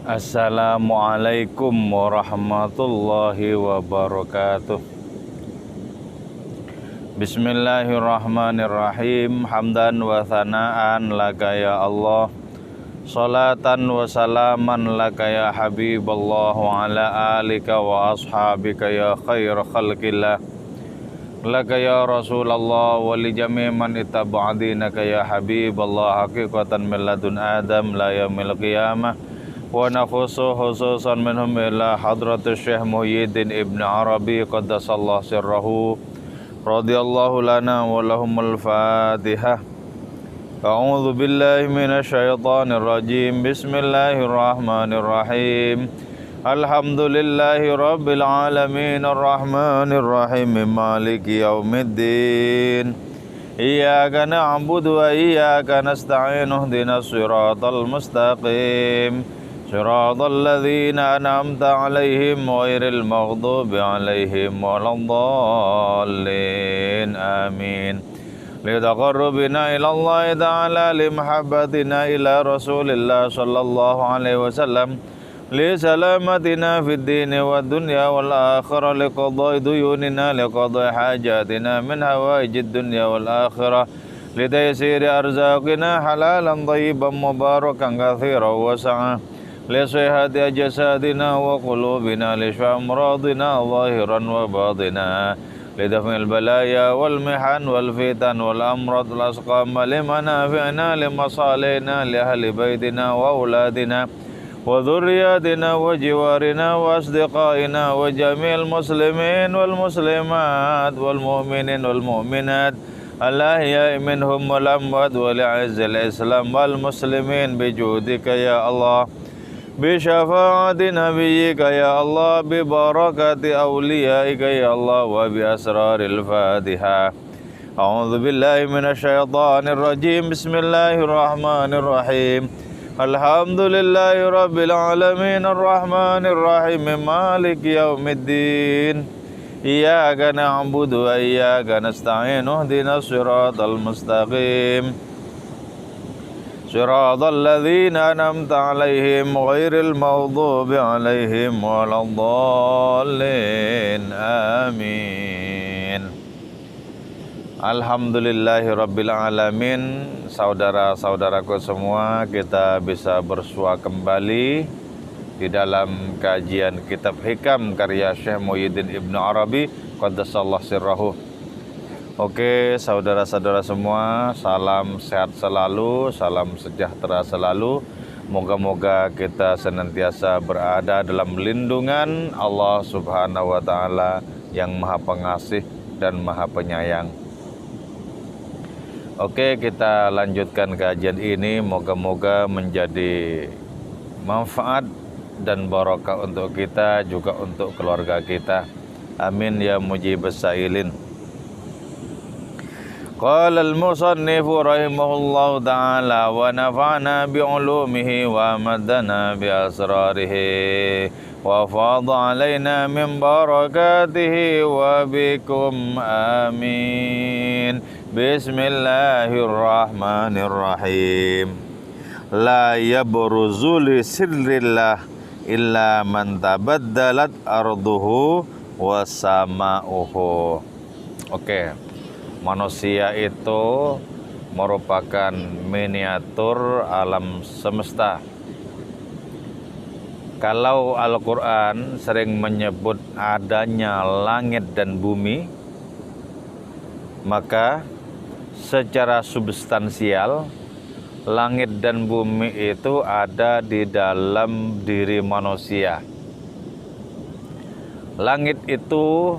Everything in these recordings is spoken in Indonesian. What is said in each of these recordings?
Assalamualaikum warahmatullahi wabarakatuh. Bismillahirrahmanirrahim. Hamdan wa thana'an laka ya Allah, salatan wa salaman laka ya Habiballah, wa ala alika wa ashabika ya khair khalqillah, laka ya Rasulullah, wa li jami' man ittaba'adinaka ya Habiballah, haqiqatan min ladun Adam la yaumil qiyamah. Wa nakhusu khususan minhum ila hadratus Syekh Muhyiddin Ibn Arabi qaddasallahu sirrahu radhiyallahu lana wa lahumul Fatihah. A'udzu billahi minasy syaithanir rajim. Bismillahirrahmanirrahim. Alhamdulillahi rabbil alamin arrahmanir rahim maliki yaumiddin. Iyyaka na'budu wa iyyaka nasta'in ihdinas siratal mustaqim. Shiratal ladzina an'amta 'alaihim ghairil maghdubi 'alaihim waladdallin. Amin. Litaqarrubina ila Allah ta'ala limahabbatina ila Rasulillah sallallahu alaihi wasallam, li salamatina fid dini wad dunya wal akhirah, liqada'i duyunina liqada'i hajatina min hawaijid dunya wal akhirah, litaysiri arzaqina halalan thayyiban mubarakan katsiran wasa'a, lisihati jasadina wa qulubina, lisfa amradina zahiran wa batina, lidaf'il balaya wal mihan wal fitan wal amrad wal asqam, limanafi'na limasalihna li ahli baitina wa auladina wa dhurriyyatina wa jiwarina wa asdiqaina wa jami'il muslimin wal muslimat wal mu'minin wal mu'minat al-ahya'i minhum wal amwat wa li'izzil islam wal muslimin bijudika ya Allah, bisyafaati nabiyyika ya Allah, bibarakati awliyaika ya Allah, wa bi asraril Fatihah. A'udzu billahi minasy syaithanir rajim. Bismillahirrahmanirrahim. Alhamdulillahi rabbil alamin arrahmanir rahim maliki yaumiddin. Iyyaka na'budu wa iyyaka nasta'in ihdinas siratal mustaqim. Shiratal ladzina an'amta 'alaihim ghairil maghdubi 'alaihim waladdallin. Amin. Alhamdulillahi rabbil alamin. Saudara-saudaraku semua, kita bisa bersua kembali di dalam kajian kitab Hikam karya Syekh Muhyiddin Ibn Arabi qaddasallahu sirrahu. Oke, saudara-saudara semua, salam sehat selalu, salam sejahtera selalu. Moga-moga kita senantiasa berada dalam lindungan Allah Subhanahu wa Ta'ala yang Maha Pengasih dan Maha Penyayang. Oke, kita lanjutkan kajian ini. Moga-moga menjadi manfaat dan barokah untuk kita, juga untuk keluarga kita. Amin ya mujibas sa'ilin. Qala al-musannifu rahimahullahu ta'ala wa nafa'na bi'ulumihi wa maddana bi'asrarihi wa fadha alaina min barakatihi wa bikum amin. Bismillahirrahmanirrahim. La yabruzu li sirrillah illa man tabaddalat arduhu wa sama'uhu. Oke. Manusia itu merupakan miniatur alam semesta. Kalau Al-Quran sering menyebut adanya langit dan bumi, maka secara substansial langit dan bumi itu ada di dalam diri manusia. Langit itu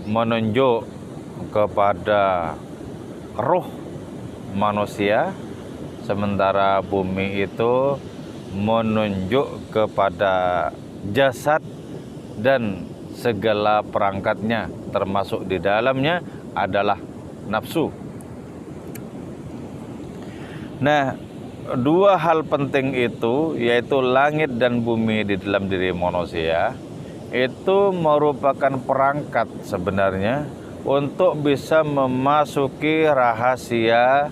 menunjuk kepada ruh manusia, sementara bumi itu menunjuk kepada jasad dan segala perangkatnya, termasuk di dalamnya adalah nafsu. Nah, dua hal penting itu, yaitu langit dan bumi di dalam diri manusia, itu merupakan perangkat sebenarnya untuk bisa memasuki rahasia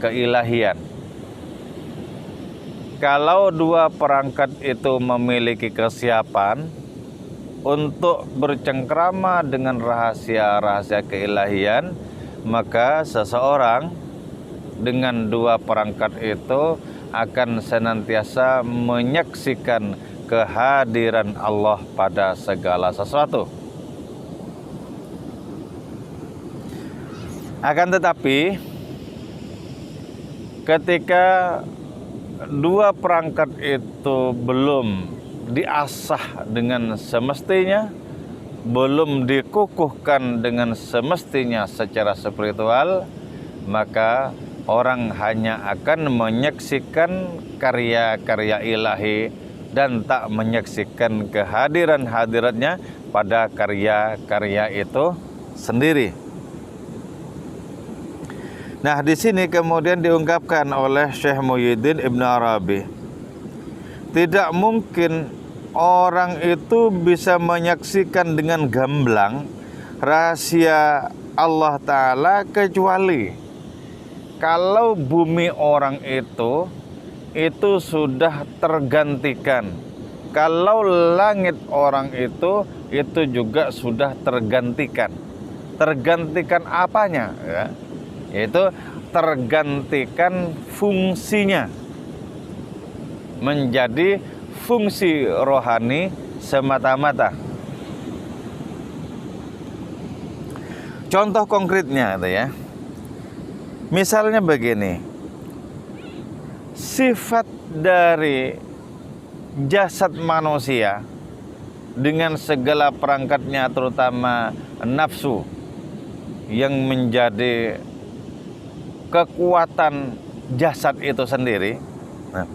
keilahian. kalau dua perangkat itu memiliki kesiapan untuk bercengkrama dengan rahasia-rahasia keilahian, maka seseorang dengan dua perangkat itu akan senantiasa menyaksikan kehadiran Allah pada segala sesuatu. Akan tetapi, ketika dua perangkat itu belum diasah dengan semestinya, belum dikukuhkan dengan semestinya secara spiritual, maka orang hanya akan menyaksikan karya-karya ilahi dan tak menyaksikan kehadiran-hadiratnya pada karya-karya itu sendiri. Nah, di sini kemudian diungkapkan oleh Syekh Muhyiddin Ibn Arabi, tidak mungkin orang itu bisa menyaksikan dengan gamblang rahasia Allah Ta'ala kecuali kalau bumi orang itu sudah tergantikan. Kalau langit orang itu juga sudah tergantikan. Tergantikan apanya? Ya, yaitu tergantikan fungsinya menjadi fungsi rohani semata-mata. Contoh konkretnya itu ya. Misalnya begini. Sifat dari jasad manusia dengan segala perangkatnya, terutama nafsu yang menjadi kekuatan jasad itu sendiri, nah,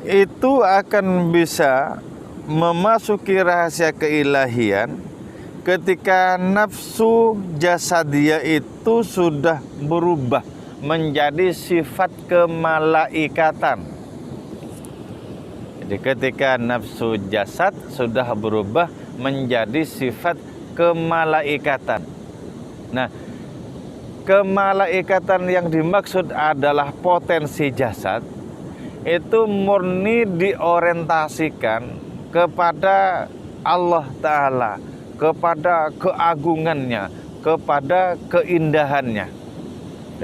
itu akan bisa memasuki rahasia keilahian ketika nafsu jasadiyah itu sudah berubah menjadi sifat kemalaikatan. Jadi ketika nafsu jasad sudah berubah menjadi sifat kemalaikatan. Nah, kemalaikatan yang dimaksud adalah potensi jasad itu murni diorientasikan kepada Allah Ta'ala, kepada keagungannya, kepada keindahannya.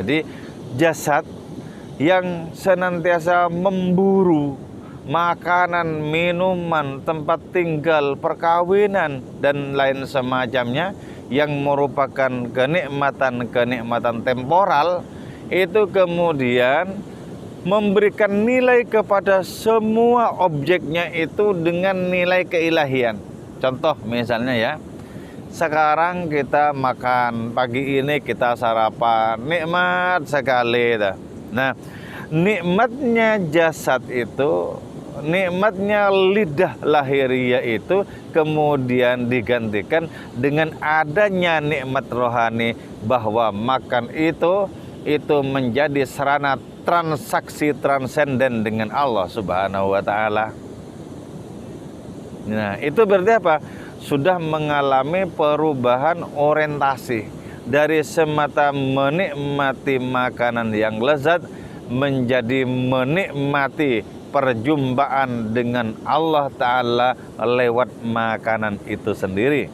Jadi jasad yang senantiasa memburu makanan, minuman, tempat tinggal, perkawinan, dan lain semacamnya yang merupakan kenikmatan-kenikmatan temporal, itu kemudian memberikan nilai kepada semua objeknya itu dengan nilai keilahian. Contoh misalnya ya, sekarang kita makan, pagi ini kita sarapan, nikmat sekali. Nah, nikmatnya jasad itu, nikmatnya lidah lahiriah itu kemudian digantikan dengan adanya nikmat rohani, bahwa makan itu menjadi sarana transaksi transenden dengan Allah Subhanahu wa Ta'ala. Nah, itu berarti apa? Sudah mengalami perubahan orientasi dari semata menikmati makanan yang lezat menjadi menikmati perjumpaan dengan Allah Ta'ala lewat makanan itu sendiri.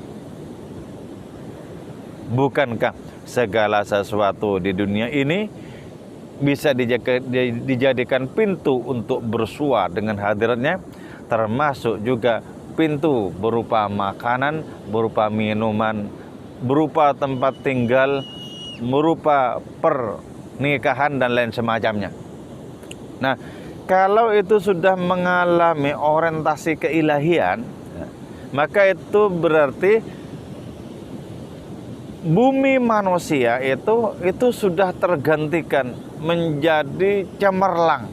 Bukankah segala sesuatu di dunia ini bisa dijadikan pintu untuk bersua dengan hadiratnya, termasuk juga pintu berupa makanan, berupa minuman, berupa tempat tinggal, berupa pernikahan dan lain semacamnya. Nah, kalau itu sudah mengalami orientasi keilahian, maka itu berarti bumi manusia itu sudah tergantikan menjadi cemerlang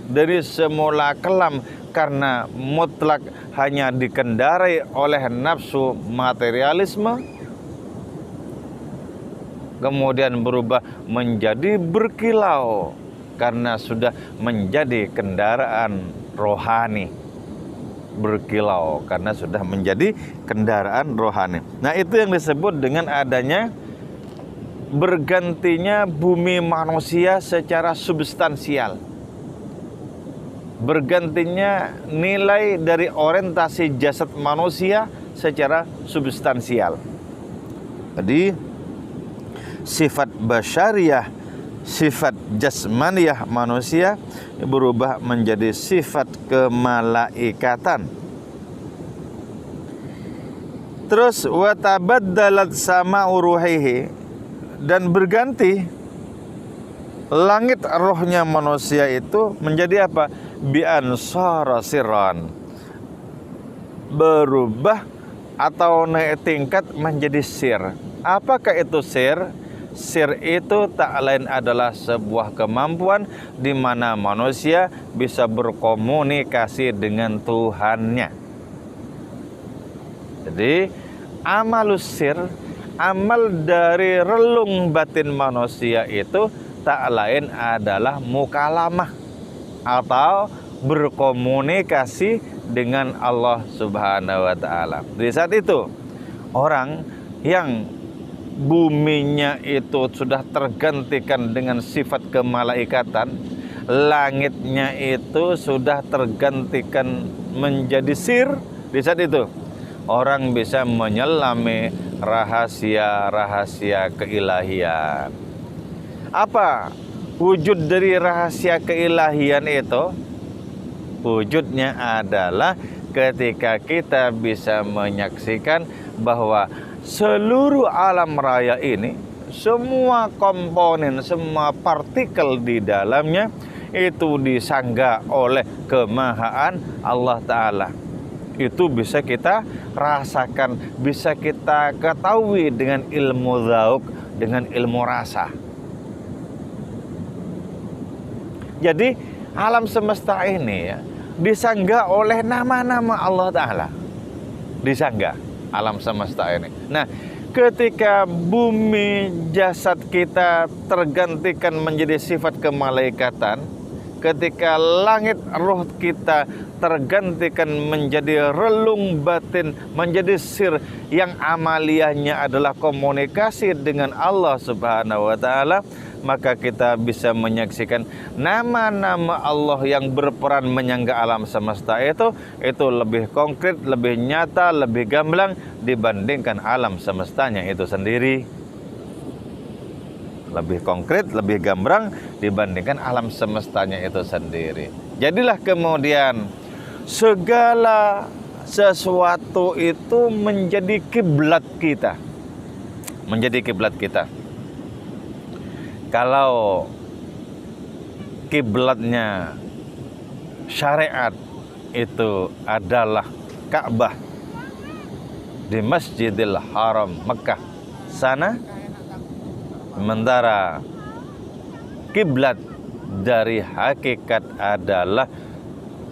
dari semula kelam, karena mutlak hanya dikendarai oleh nafsu materialisme, kemudian berubah menjadi berkilau karena sudah menjadi kendaraan rohani. Berkilau karena sudah menjadi kendaraan rohani. Nah, itu yang disebut dengan adanya bergantinya bumi manusia secara substansial. bergantinya nilai dari orientasi jasad manusia secara substansial. Jadi sifat basyariyah, sifat jasmaniyah manusia berubah menjadi sifat kemalaikatan. Terus watabaddalat sama uruhihi, dan berganti langit rohnya manusia itu menjadi apa? Bi ansara sirran, berubah atau naik tingkat menjadi sir. Apakah itu sir? Sir itu tak lain adalah sebuah kemampuan di mana manusia bisa berkomunikasi dengan Tuhannya. Jadi amalus sir, amal dari relung batin manusia itu tak lain adalah mukalamah atau berkomunikasi dengan Allah Subhanahu wa taala. Di saat itu orang yang buminya itu sudah tergantikan dengan sifat kemalaikatan, langitnya itu sudah tergantikan menjadi sir. Di saat itu orang bisa menyelami rahasia-rahasia keilahian. Apa wujud dari rahasia keilahian itu? Wujudnya adalah ketika kita bisa menyaksikan bahwa seluruh alam raya ini, semua komponen, semua partikel di dalamnya itu disangga oleh kemahaan Allah Ta'ala. Itu bisa kita rasakan, bisa kita ketahui dengan ilmu dzauq, dengan ilmu rasa. Jadi alam semesta ini ya disangga oleh nama-nama Allah Ta'ala. Disangga alam semesta ini. Nah, ketika bumi jasad kita tergantikan menjadi sifat kemalaikatan, ketika langit roh kita tergantikan menjadi relung batin, menjadi sir yang amaliyahnya adalah komunikasi dengan Allah Subhanahu wa taala, maka kita bisa menyaksikan nama-nama Allah yang berperan menyangga alam semesta itu lebih konkret, lebih nyata, lebih gamblang dibandingkan alam semestanya itu sendiri. Lebih konkret, lebih gamblang dibandingkan alam semestanya itu sendiri. Jadilah kemudian segala sesuatu itu menjadi kiblat kita. Menjadi kiblat kita. Kalau kiblatnya syariat itu adalah Ka'bah di Masjidil Haram Mekah sana, sementara kiblat dari hakikat adalah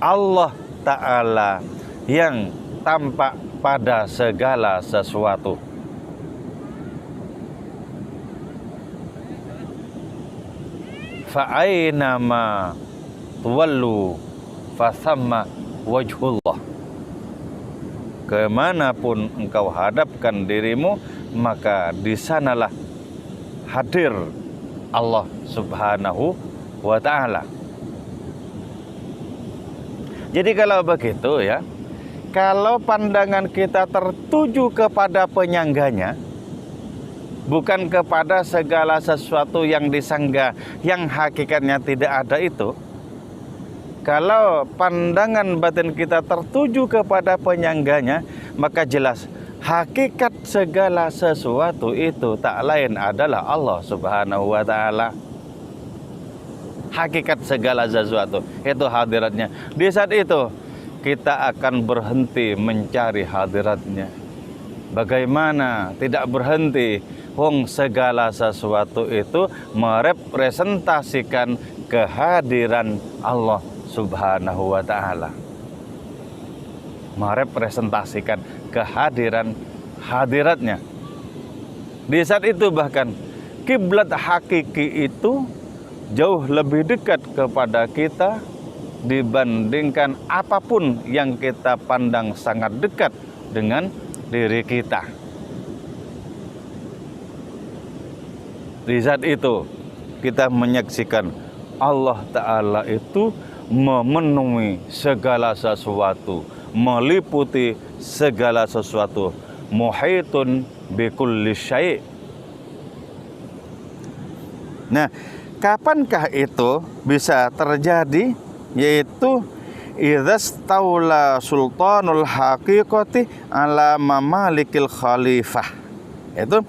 Allah Ta'ala yang tampak pada segala sesuatu. Fa'ainama tuwallu fathamma wajhullah. Kemanapun engkau hadapkan dirimu, maka di sanalah hadir Allah Subhanahu wa ta'ala. Jadi kalau begitu ya, kalau pandangan kita tertuju kepada penyangganya, bukan kepada segala sesuatu yang disangga, yang hakikatnya tidak ada itu. Kalau pandangan batin kita tertuju kepada penyangganya, maka jelas hakikat segala sesuatu itu tak lain adalah Allah Subhanahu wa ta'ala. Hakikat segala sesuatu itu hadiratnya. Di saat itu kita akan berhenti mencari hadiratnya. Bagaimana tidak berhenti? Wong segala sesuatu itu merepresentasikan kehadiran Allah Subhanahu wa ta'ala. Merepresentasikan kehadiran hadiratnya. Di saat itu bahkan kiblat hakiki itu jauh lebih dekat kepada kita dibandingkan apapun yang kita pandang sangat dekat dengan diri kita. Di saat itu kita menyaksikan Allah Ta'ala itu memenuhi segala sesuatu, meliputi segala sesuatu. Muhitun bikulli syai'. Nah, kapankah itu bisa terjadi? Yaitu idzas taula sultanul haqiqati ala mamalikil khalifah. Itu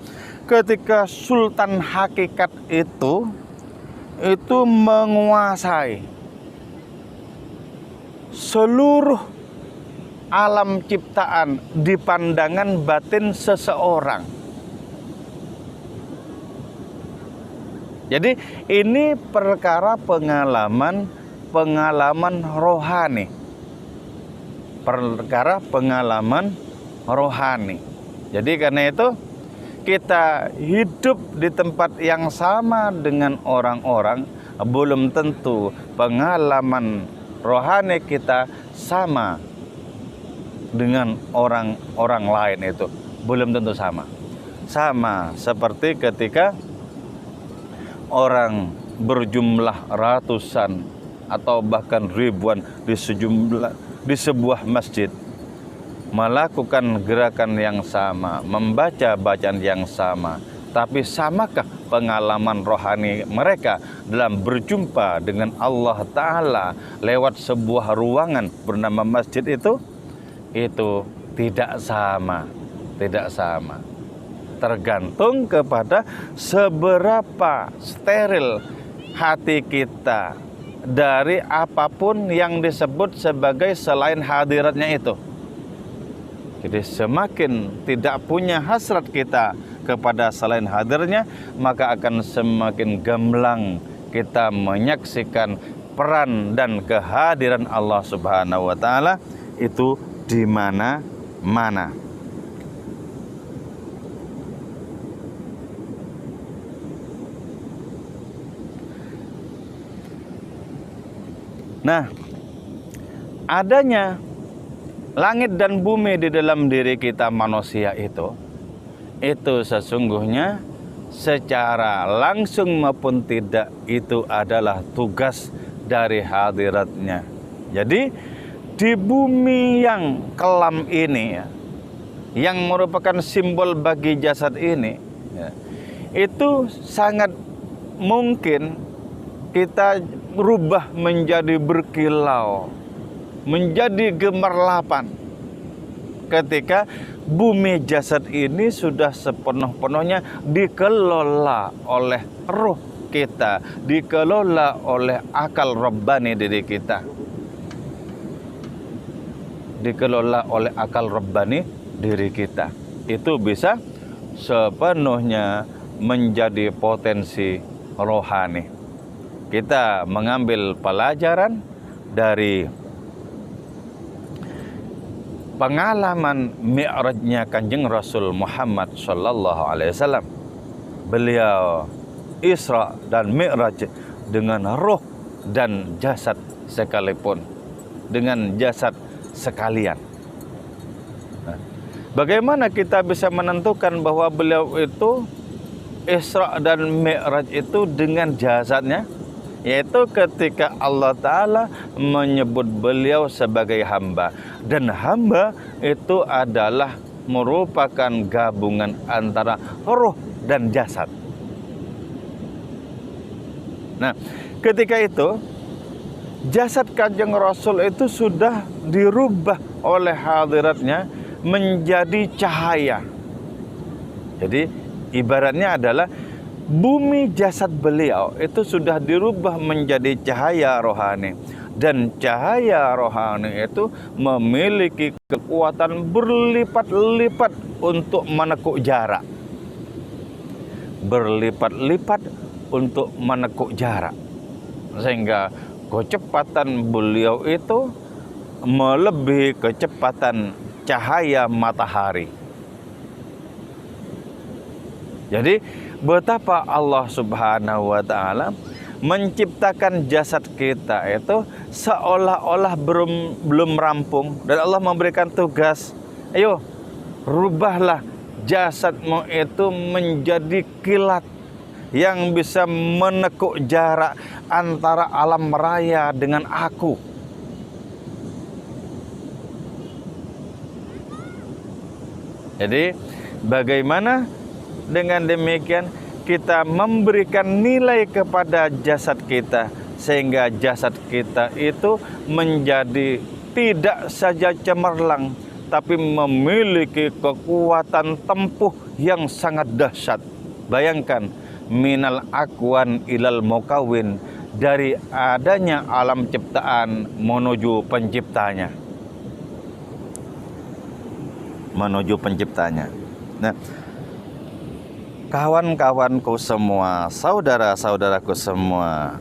ketika sultan hakikat itu menguasai seluruh alam ciptaan di pandangan batin seseorang. Jadi ini perkara pengalaman rohani. Perkara pengalaman rohani. Jadi karena itu kita hidup di tempat yang sama dengan orang-orang, belum tentu pengalaman rohani kita sama dengan orang-orang lain, itu belum tentu sama. Sama seperti ketika orang berjumlah ratusan atau bahkan ribuan di sebuah masjid melakukan gerakan yang sama, membaca bacaan yang sama, tapi samakah pengalaman rohani mereka dalam berjumpa dengan Allah Ta'ala lewat sebuah ruangan bernama masjid itu? Itu tidak sama. Tergantung kepada seberapa steril hati kita dari apapun yang disebut sebagai selain hadiratnya itu. Jadi semakin tidak punya hasrat kita kepada selain hadirnya, maka akan semakin gamblang kita menyaksikan peran dan kehadiran Allah Subhanahu wa Ta'ala itu di mana-mana. Nah, adanya langit dan bumi di dalam diri kita manusia itu sesungguhnya secara langsung maupun tidak itu adalah tugas dari hadiratnya. Jadi di bumi yang kelam ini ya, yang merupakan simbol bagi jasad ini ya, itu sangat mungkin kita berubah menjadi berkilau, menjadi gemerlapan ketika bumi jasad ini sudah sepenuh-penuhnya dikelola oleh ruh kita, dikelola oleh akal Rabbani diri kita, dikelola oleh akal Rabbani diri kita. Itu bisa sepenuhnya menjadi potensi rohani. Kita mengambil pelajaran dari pengalaman mi'rajnya Kanjeng Rasul Muhammad sallallahu alaihi wasallam. Beliau Isra dan Mi'raj dengan ruh dan jasad sekalipun, dengan jasad sekalian. Nah, bagaimana kita bisa menentukan bahwa beliau itu Isra dan Mi'raj itu dengan jasadnya? Yaitu ketika Allah Ta'ala menyebut beliau sebagai hamba. Dan hamba itu adalah merupakan gabungan antara ruh dan jasad. Nah, ketika itu jasad Kanjeng Rasul itu sudah dirubah oleh hadiratnya menjadi cahaya. Jadi ibaratnya adalah bumi jasad beliau itu sudah dirubah menjadi cahaya rohani. Dan cahaya rohani itu memiliki kekuatan berlipat-lipat untuk menekuk jarak. Berlipat-lipat untuk menekuk jarak. Sehingga kecepatan beliau itu melebihi kecepatan cahaya matahari. Jadi betapa Allah Subhanahu wa Ta'ala menciptakan jasad kita itu seolah-olah belum rampung, dan Allah memberikan tugas, ayo rubahlah jasadmu itu menjadi kilat, yang bisa menekuk jarak antara alam raya dengan aku. Jadi bagaimana dengan demikian kita memberikan nilai kepada jasad kita, sehingga jasad kita itu menjadi tidak saja cemerlang, tapi memiliki kekuatan tempuh yang sangat dahsyat. Bayangkan, minal akwan ilal mukawin, dari adanya alam ciptaan menuju penciptanya. Nah, kawan-kawanku semua, saudara-saudaraku semua,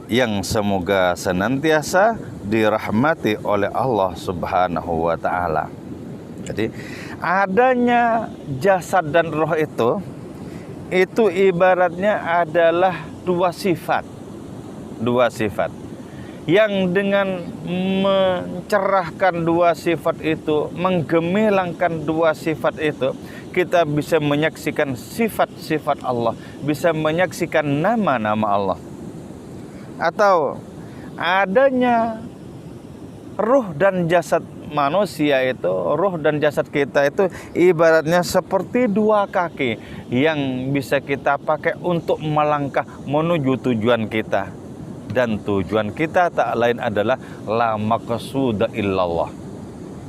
yang semoga senantiasa dirahmati oleh Allah Subhanahu wa Ta'ala. Jadi adanya jasad dan roh itu ibaratnya adalah dua sifat yang dengan mencerahkan dua sifat itu, menggemilangkan dua sifat itu, kita bisa menyaksikan sifat-sifat Allah, bisa menyaksikan nama-nama Allah. Atau adanya ruh dan jasad manusia itu, ruh dan jasad kita itu ibaratnya seperti dua kaki yang bisa kita pakai untuk melangkah menuju tujuan kita. Dan tujuan kita tak lain adalah la maqsuda illallah.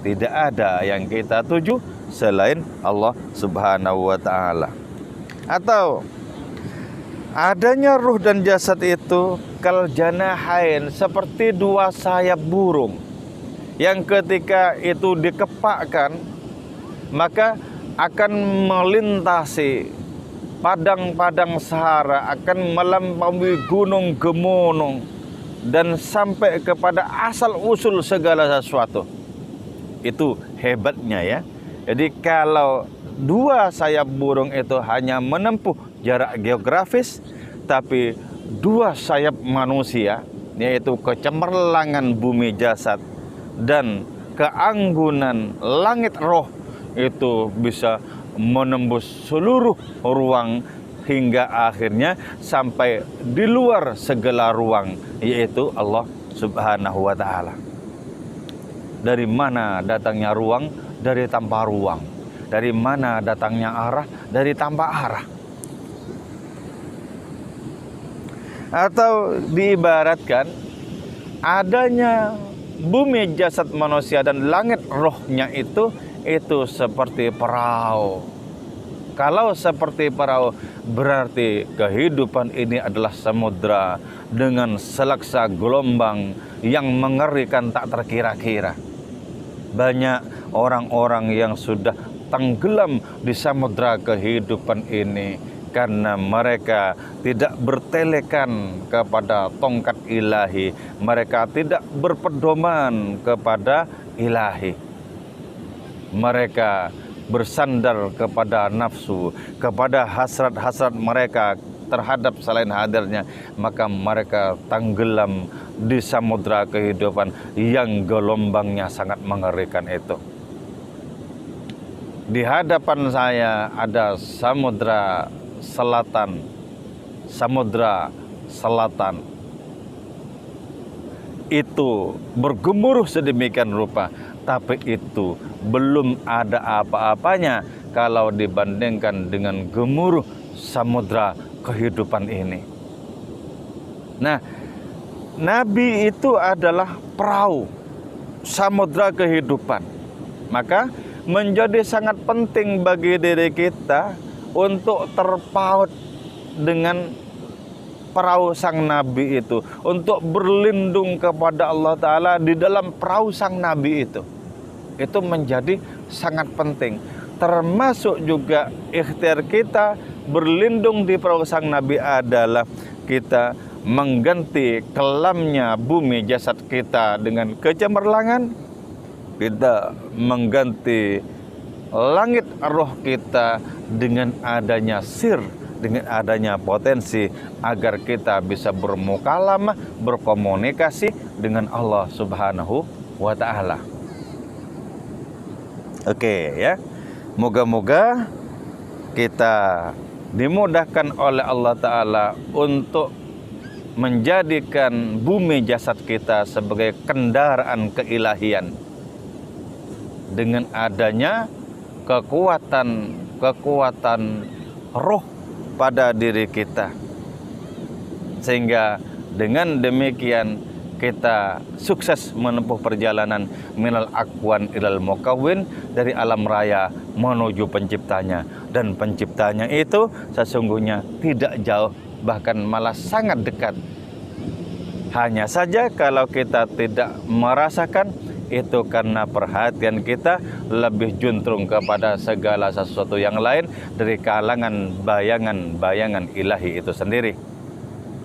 Tidak ada yang kita tuju selain Allah Subhanahu wa Ta'ala. Atau adanya ruh dan jasad itu kal janahain, seperti dua sayap burung yang ketika itu dikepakkan maka akan melintasi padang-padang sahara, akan melampaui gunung gemunung dan sampai kepada asal usul segala sesuatu. Itu hebatnya ya. Jadi kalau dua sayap burung itu hanya menempuh jarak geografis, tapi dua sayap manusia, yaitu kecemerlangan bumi jasad dan keanggunan langit roh, itu bisa menembus seluruh ruang hingga akhirnya sampai di luar segala ruang, yaitu Allah Subhanahu wa Ta'ala. Dari mana datangnya ruang? Dari tanpa ruang. Dari mana datangnya arah? Dari tanpa arah. Atau diibaratkan adanya bumi jasad manusia dan langit rohnya itu seperti perahu. Kalau seperti perahu, berarti kehidupan ini adalah samudra dengan selaksa gelombang yang mengerikan tak terkira-kira. Banyak orang-orang yang sudah tenggelam di samudra kehidupan ini karena mereka tidak bertelekan kepada tongkat ilahi, mereka tidak berpedoman kepada ilahi. Mereka bersandar kepada nafsu, kepada hasrat-hasrat mereka terhadap selain hadirnya, maka mereka tenggelam di samudra kehidupan yang gelombangnya sangat mengerikan itu. Di hadapan saya ada samudra selatan. Itu bergemuruh sedemikian rupa, tapi itu belum ada apa-apanya kalau dibandingkan dengan gemuruh samudra kehidupan ini. Nah, Nabi itu adalah perahu samudra kehidupan. Maka menjadi sangat penting bagi diri kita untuk terpaut dengan perahu sang Nabi itu, untuk berlindung kepada Allah Ta'ala di dalam perahu sang Nabi itu. Itu menjadi sangat penting. Termasuk juga ikhtiar kita berlindung di perahu sang Nabi adalah kita mengganti kelamnya bumi jasad kita dengan kecemerlangan, kita mengganti langit roh kita dengan adanya sir, dengan adanya potensi agar kita bisa bermukalamah, berkomunikasi dengan Allah Subhanahu wa Ta'ala. Oke ya, moga-moga kita dimudahkan oleh Allah Ta'ala untuk menjadikan bumi jasad kita sebagai kendaraan keilahian dengan adanya kekuatan roh pada diri kita, sehingga dengan demikian kita sukses menempuh perjalanan minal akwan ilal mukawwin, dari alam raya menuju penciptanya, dan penciptanya itu sesungguhnya tidak jauh, bahkan malah sangat dekat. Hanya saja kalau kita tidak merasakan, itu karena perhatian kita lebih juntrung kepada segala sesuatu yang lain dari kalangan bayangan-bayangan ilahi itu sendiri.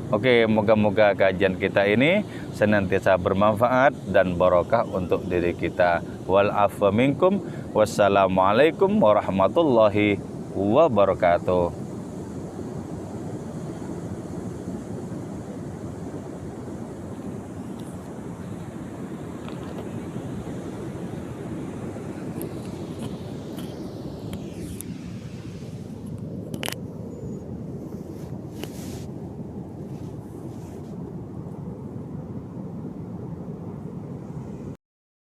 Oke, moga-moga kajian kita ini senantiasa bermanfaat dan barokah untuk diri kita. Wal afa minkum. Wassalamualaikum warahmatullahi wabarakatuh.